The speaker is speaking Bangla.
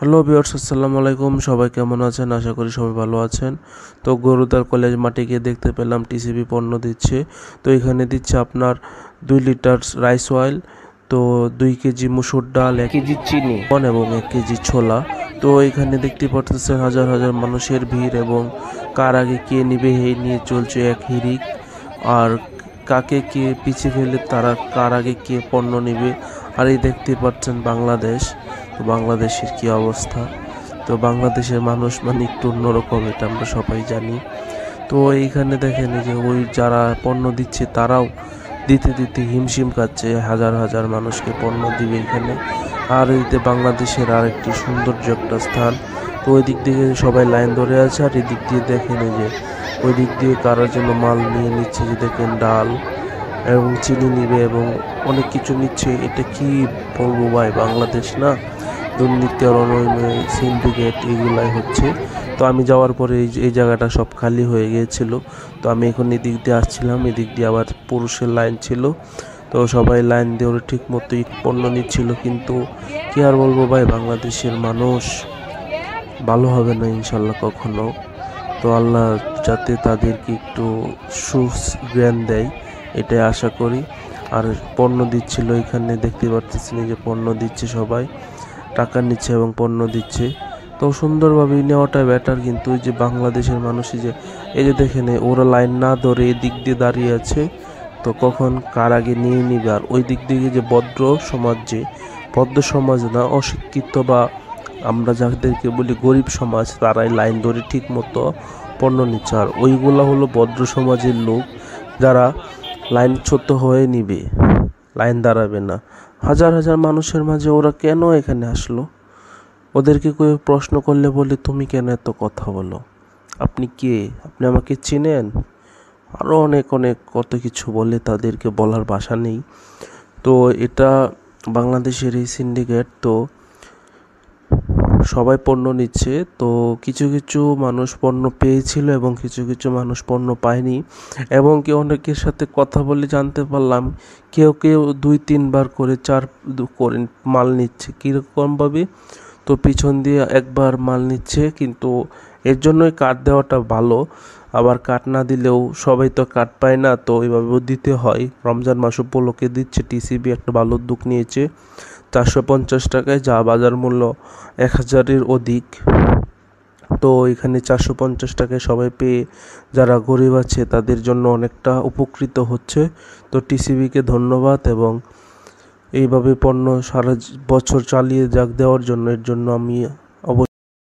হ্যালো ভিউয়ার্স, আসসালামু আলাইকুম। সবাই কেমন আছেন? আশা করি সবাই ভালো আছেন। তো গরুদার কলেজ মাঠে গিয়ে দেখতে পেলাম টিসিবি পণ্য দিচ্ছে। তো এখানে দিচ্ছে আপনার 2 লিটার রাইস অয়েল, তো 2 কেজি মুসুর ডাল, 1 কেজি চিনি এবং 1 কেজি ছোলা। তো এখানে দেখতে পাচ্ছেন হাজার হাজার মানুষের ভিড় এবং কার আগে কে নিবে এই নিয়ে চলছে এক হিড়িক। আর কাকে কে পিছিয়ে ফেলে তারা কার আগে কে পণ্য নিবে। আর এই দেখতে পাচ্ছেন বাংলাদেশ, তো বাংলাদেশের কি অবস্থা। তো বাংলাদেশের মানুষ মানে একটু অন্যরকম, এটা আমরা সবাই জানি। তো এইখানে দেখেন যে ওই যারা পণ্য দিচ্ছে তারাও দিতে দিতে হিমশিম খাচ্ছে, হাজার হাজার মানুষকে পণ্য দিবে এখানে। আর এতে বাংলাদেশের আর একটি সৌন্দর্য একটা স্থান। তো ওই দিক দিয়ে সবাই লাইন ধরে আছে, আর এদিক দিয়ে দেখেন যে ওই দিক দিয়ে কারোর জন্য মাল নিয়ে নিচ্ছে, যে দেখেন ডাল এবং চিনি নিবে এবং অনেক কিছু নিচ্ছে। এটা কি বলবো ভাই, বাংলাদেশ না, দুর্নীতি আর অনৈতিক সিন্ডিকেট এগুলাই হচ্ছে। তো আমি যাওয়ার পরে এই জায়গাটা সব খালি হয়ে গিয়েছিল। তো আমি এখন এদিক দিয়ে আসছিলাম, এদিক দিয়ে আবার পুরুষের লাইন ছিল। তো সবাই লাইন দিয়ে ওরা ঠিক মতোই পণ্য নিচ্ছিল, কিন্তু কি আর বলবো ভাই, বাংলাদেশের মানুষ ভালো হবে না ইনশাল্লাহ কখনো। তো আল্লাহ যাতে তাদেরকে একটু সুজ্ঞান দেয়, এটাই আশা করি। আর পণ্য দিচ্ছিল এখানে দেখতে পাচ্ছেন যে পণ্য দিচ্ছে, সবাই টাকা নিচ্ছে এবং পণ্য দিচ্ছে। তো সুন্দরভাবে নেওয়াটা বেটার, কিন্তু ওই যে বাংলাদেশের মানুষই যে এই যে দেখেন ওরা লাইন না ধরে এদিক দিয়ে দাঁড়িয়ে আছে, তো কখন কার আগে নিয়ে নিবে। আর ওই দিক থেকে যে ভদ্র সমাজ, যে ভদ্র সমাজ না, অশিক্ষিত বা আমরা যাদেরকে বলি গরিব সমাজ, তারাই লাইন ধরে ঠিক মতো পণ্য নিচ্ছে। আর ওইগুলা হলো ভদ্র সমাজের লোক, যারা লাইন ছোট হয়ে নিবে, লাইন দাঁড়াবে না। হাজার হাজার মানুষের মাঝে ওরা কেন এখানে আসলো? ওদেরকে কেউ প্রশ্ন করলে বলে তুমি কেন এত কথা বলো, আপনি কে, আপনি আমাকে চিনেন? আরও অনেক অনেক কত কিছু বলে, তাদেরকে বলার ভাষা নেই। তো এটা বাংলাদেশের এই সিন্ডিকেট। তো সবাই পণ্য নিচ্ছে, তো কিছু কিছু মানুষ পণ্য পেয়েছিল এবং কিছু কিছু মানুষ পণ্য পায়নি। এবং কেউ অনেকের সাথে কথা বলে জানতে পারলাম কেউ কেউ 2-3 বার করে করে মাল নিচ্ছে। কীরকমভাবে? তো পিছন দিয়ে একবার মাল নিচ্ছে, কিন্তু এর জন্যই কার্ড দেওয়াটা ভালো। আবার কার্ড না দিলেও সবাই তো কার্ড পায় না, তো এইভাবেও দিতে হয়। রমজান মাস উপলক্ষে দিচ্ছে, টিসিবি একটা ভালো উদ্যোগ নিয়েছে। 450 টাকায়, যা বাজার মূল্য 1000-এর অধিক। তো এখানে 450 টাকায় সবাই পেয়ে যারা গরিব আছে তাদের জন্য অনেকটা উপকৃত হচ্ছে। তো টিসিবিকে ধন্যবাদ, এবং এইভাবে পণ্য সারা বছর চালিয়ে যাক দেওয়ার জন্য, এর জন্য আমি